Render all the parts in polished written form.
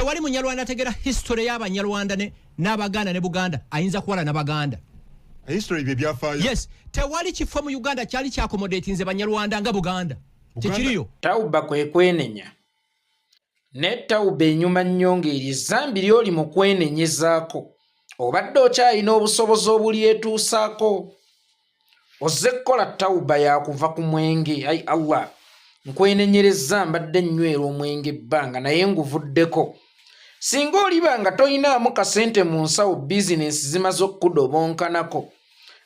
tewali munyarwanda ategera history y'abanyarwanda n'abaganda ne Buganda ayinza kuwala n'abaganda history bye byafaayo. Yes, tewali kifo mu Uganda kyali kyakomodatinze banyarwanda nga Buganda tekiriyo. Tauba kwe kwenenya ne Tauba enyuma nnyo ng'eri zambi ly'oli mu kwenenyezaako obadde okyalina obusobozi obulyetuusaako ozze kukola Tauba yakuva ku mwenge. Ai Allah nkwenenyereza mbadde nywera omwenge ebbanga naye nguvuddeko. Singa olibanga toyinaamu kasente mu nsawo bizinesi zimaze okukudobonkanako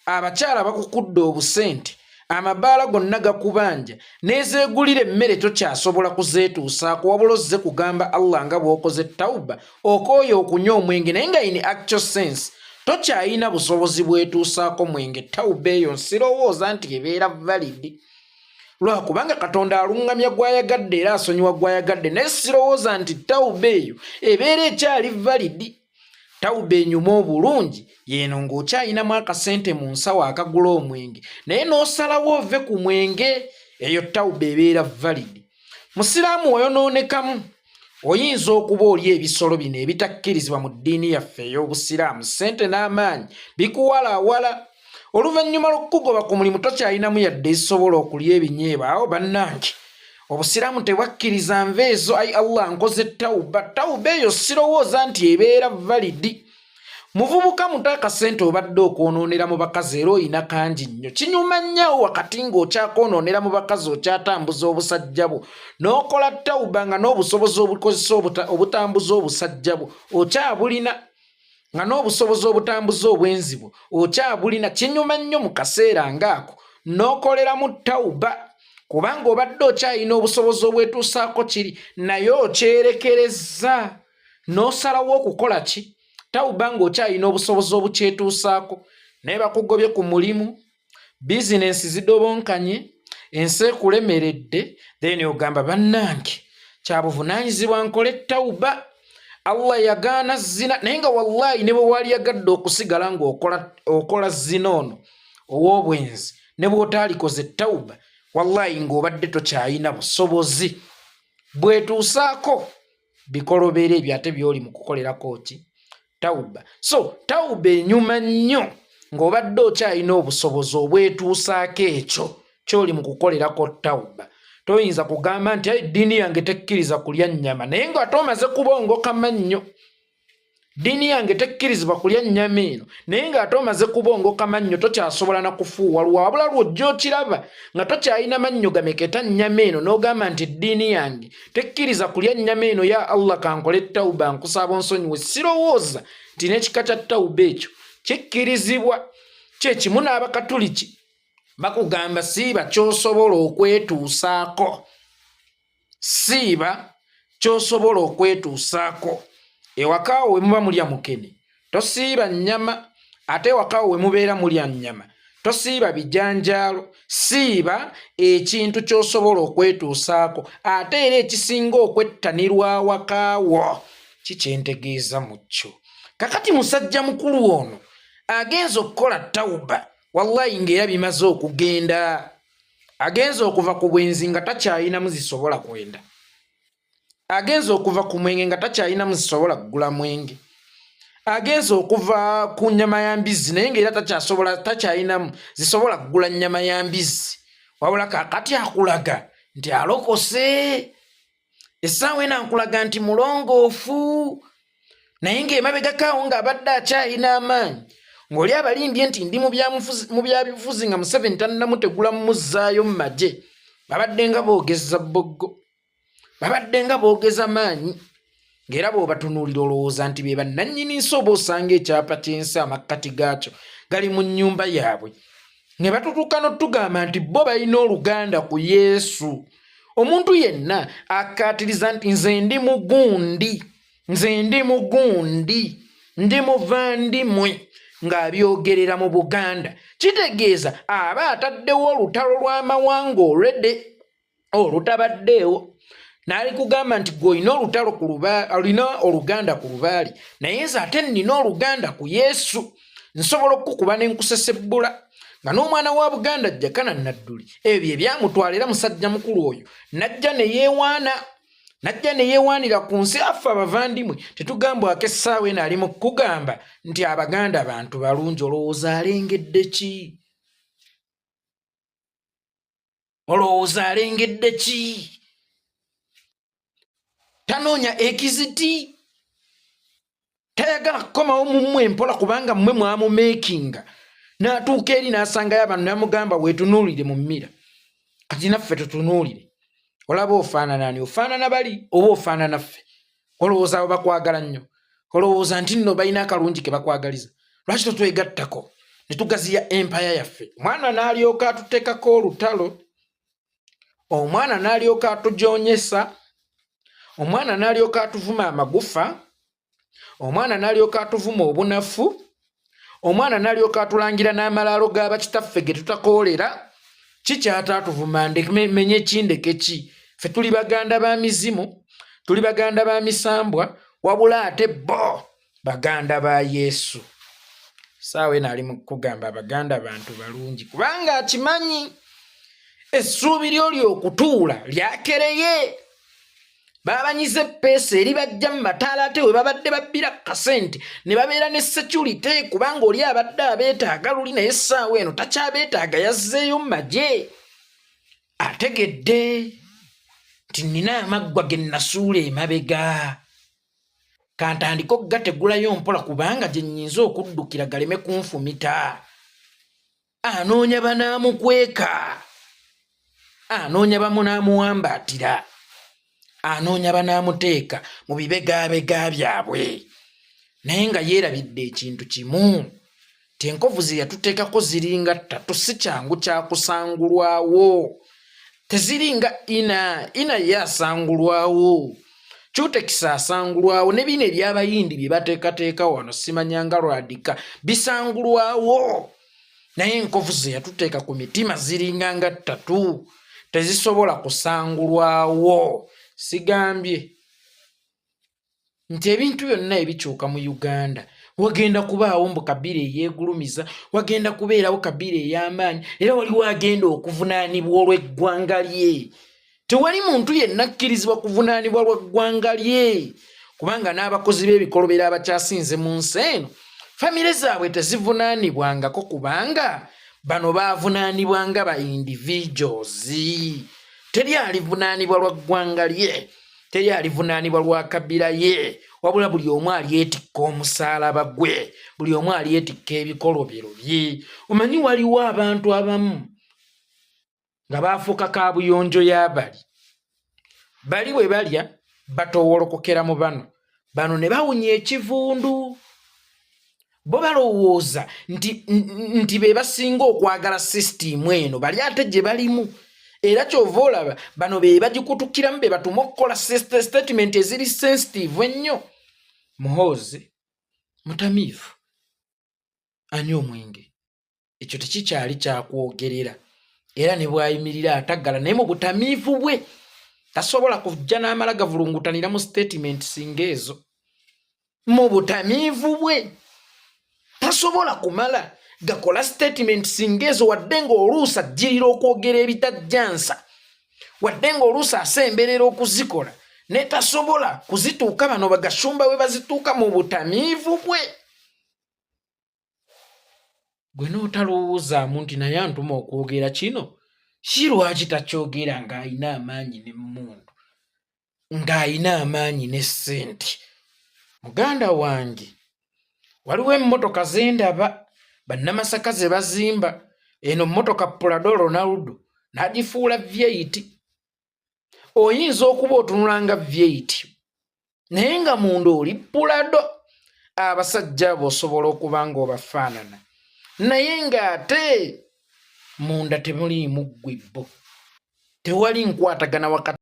abakyala bakukudde obusente amabaala gonna gakubanja nezeegulira emmere tokyasobola kuzeetuusaako wabula ozze kugamba Allah nga bw'okoze Tauba okooyo okunywa omwenge naye nga in actual sense tokyayina busobozi bwetuusaako mwenge. Tauba eyo nsirowooza nti ebeera validi lwakubanga Katonda alungamya gwayagadde era asonyiwa gwayagadde naye sirowooza nti Tauba eyo ebeera ekyali validi. Tauba enyuma obulungi yeno ng'okyayinamu akasente mu nsawo akagula omwenge naye n'osalawo ove ku mwenge eyo Tauba ebeera validi. Musiraamu oyonoonekamu oyinza okuba oli ebisolo bino ebitakkirizibwa mu ddiini yaffe ey'obusiraamu ssente n'amaanyi bikuwalaawala oluvannyuma lw'okugoba ku mulimu tokyayinamu yadde ezisobola okulya ebinyeebwa awo bannange obusiraamu tebwakkiriza nveezo. Ai Allah nkoze Tauba. Tauba eyo sirowooza nti ebeera validi. Muvubuka muto akasente obadde okwonoonera mu bakazi era oyina kangi nnyo kinyuma nnyo wakati ng'okyakwonoonera mu bakazi okyatambuza obusajja bwo n'okola Tauba nga n'obusobozi obukozesa obutambuza obusajja bwo okyabulina nga n'obusobozi obutambuza obwenzi bwo okyabulina kinyuma nnyo mu kaseera ng'ako n'okoleramu Tauba kubanga obadde okyayina obusobozi obwetuusaako kiri naye okyerekereza n'osalawo okukola ki Tauba ng'okyayina obusobozi obukyetuusaako naye bakugobye ku mulimu bizinensi zidobonkanye ensi ekulemeredde then ogamba bannange kyabuvunaanyizibwa nkole Tauba. Allah yagaana zina naye nga wallahi ne bwe wali yagadde okusigala ng'okola zina ono ow'obwenzi ne bw'otaalikoze Tauba wallahi ng'obadde tokyayina busobozi bwetuusaako bikolobera ebyo ate by'oli mu kukolerako ki Tauba. So Tauba enyuma nnyo ng'obadde okyayina obusobozi obwetuusaako ekyo ky'oli mu kukolerako Tauba. Toyinza kugamba nti eddiini yange tekkiriza kulya nnyama naye nga tomaze kubongoka mannyo. Ddiini yange tekkirizibwa kulya nnyama eno naye nga tomaze kubongoka mannyo tokyasobola na kufuuwa lwabula lw'ojja okiraba nga tokyayina mannyo gameketa nnyama eno n'ogamba nti eddiini yange tekkiriza kulya nnyama eno ya Allah kankole Tauba nkusaba onsonyiwe. Sirowooza nti n'ekika kya Tauba ekyo kikkirizibwa. Kyekimu n'Abakatuliki bakugamba siiba ky'osobola okwetuusaako. Siiba ky'osobola okwetuusaako. Ewakaawo we muba mulya mukene tosiiba nnyama ate ewakaawo we mubeera mulya nnyama tosiiba bijanjaalo. Siiba ekintu ky'osobola okwetuusaako ate era ekisinga okwettanirwa awakaawo kikyentegeeza mu kyo. Kakati musajja mukulu ono agenza okukola Tauba wallahi ng'era bimaze okugenda. Agenza okuva ku bwenzi nga takyayinamu zisobola kwenda. Agenza okuva ku mwenge nga takyayinamu zisobola kugula mwenge. Agenza okuva ku nnyama ya mbizzi naye ng'era takyayinamu zisobola kugula nnyama ya mbizzi wabula kakati akulaga nti alokose. Essaawa ena nkulaga nti mulongoofu naye ng'emabegakaawo ng'abadde akyayina amaanyi ng'oli abalimbye nti ndi mu byabufuzi nga Museveni tannamutegula mumuzzaayo mu magye babadde nga boogeza bboggo babadde nga boogeza maanyi ng'era bw'obatunuulira olowooza nti be bannannyini nsi oba osanga ekyapa ky'ensi amakkati gaakyo gali mu nnyumba yaabwe ne batutuuka n'otugamba nti bo balina oluganda ku Yesu. Omuntu yenna akkaatiriza nti nze ndi mugundi ndi muvandimwe ng'abyogerera mu Buganda kitegeeza aba ataddewo olutalo lw'amawanga olutabaddeewo n'ali kugamba nti gw'olina olina oluganda ku lubaali naye nze ate nnina oluganda ku Yesu nsobola okukuba n'enkusesebbula nga n'omwana wa Buganda ajja kana Nadduli ebyo ebyamutwalira musajja mukulu oyo najja ne yeewaana najja ne yeewaanira ku nsi affe abavandimwe tetugamba ak'essaawa eno ali mu kugamba nti Abaganda bantu balungi. Olowooza alengedde ki? Olowooza alengedde ki? Tanoonya ekiziti, tayagala kukomawo mu mmwe empola kubanga mmwe mwamumeekinga. N'atuuka eri n'asangayo abantu n'amugamba weetunuulire mu mmira. Kati naffe tutunuulire. Olaba ofaanana ani? Ofaanana bali oba ofaanana ffe? Olowooza abo bakwagala nnyo? Olowooza nti nno balina akalungi ke bakwagaliza? Lwaki totwegattako ne tugaziya empaya yaffe? Omwana n'alyoka atuteekako olutalo, omwana n'alyoka atujoonyesa, omwana n'alyoka atuvuma amagufa, omwana n'alyoka atuvuma obunafu, omwana n'alyoka atulangira n'amalaalo g'abakitaffe ge tutakoolera. Kikyata atuvuma menye ekindeke ki? Ffe tuli Baganda ba mizimu, tuli Baganda ba misambwa, wabula ate bo Baganda ba Yesu. Saawa eno ali mu kugamba Abaganda bantu balungi kubanga akimanyi essuubi lyo ly'okutuula lyakereye. Babanyize ppeesa eri bajja mu mataala ate we babadde babbira kasente ne babeera ne security kubanga oli abadde abeetaaga luli naye essaawa eno takyabeetaaga, yazzeeyo mu magye. Ategedde nti nina amaggwa ge nasuula emabega, kantandika okugategulayo mpola kubanga gye nnyinza okuddukira galeme kunfumita. Anoonya banaamukweka, anoonya bamunaamuwambaatira, anoonya banaamuteeka mu bibegabega byabwe. Naye nga yeerabidde ekintu kimu, ti enkovu ze yatuteekako ziringa 3, si kyangu kyakusangulwawo. Teziringa ina yasangulwawo, Kyutekisa asangulwawo, ne bino eby'abayindi bye bateekateeka wano simanyanga lwadika bisangulwawo. Naye enkovu ze yatuteeka ku mitima ziringa nga 3, tezisobola kusangulwawo. Sigambye nti ebintu byonna ebikyuka mu Uganda wagenda kubaawo mbu Kabila eyeegulumiza, wagenda kubeerawo Kabila ey'amaanyi, era waliwo agenda okuvunaanibwa olw'eggwanga lye. Tewali muntu yenna akkirizibwa kuvunaanibwa lw'eggwanga lye kubanga n'abakozi b'ebikolobero abakyasinze mu nsi eno famire zaabwe tezivunaanibwangako kubanga bano baavunaanibwanga ba individuals. Teri alivunaanibwa lwa ggwanga lye, teri alivunaanibwa lwa Kabila ye, wabula buli omu alyetikka omusaalaba gwe, buli omu alyetikka ebikolobero bye. Omanyi waliwo abantu abamu nga baafuuka kaabuyonjo y'abali. Bali bwe balya batowolokokera mu bano ne bawunya ekivundu. Bo balowooza nti be basinga okwagala sisitiimu eno bali ate gye balimu. Era kyova olaba bano be bagikutukiramu be batuma okukola statement eziri sensitive ennyo. Muhoozi mutamiivu anywa omwenge, ekyo tekikyali kyakwogerera. Era ne bwayimirira ataggala naye mu butamiivu bwe tasobola kujja n'amala gavulungutanira mu statement singa ezo. Mu butamiivu bwe tasobola kumala gakola statement singa ezo, wadde ng'oluusi ajjirira okwogera ebitajjansa, wadde ng'oluusi asemberera okuzikola ne tasobola kuzituuka bano bagashumba we bazituuka mu butamiivu bwe. Gwe n'otalowoozaamu nti naye antuma okwogera kino, si lwaki takyogera ng'ayina amaanyi n'emmundu, ng'ayina amaanyi ne ssente. Muganda wange, waliwo emmotoka ze ndaba bannamasaka ze bazimba, eno mmotoka Prado Ronaldo n'agifuula V8. Oyinza okuba otunulanga V8 naye nga munda oli Prado. Abasajja abo osobola okuba ng'obafaanana naye ng'ate munda temuliimu ggwe bo, tewali nkwatagana wakati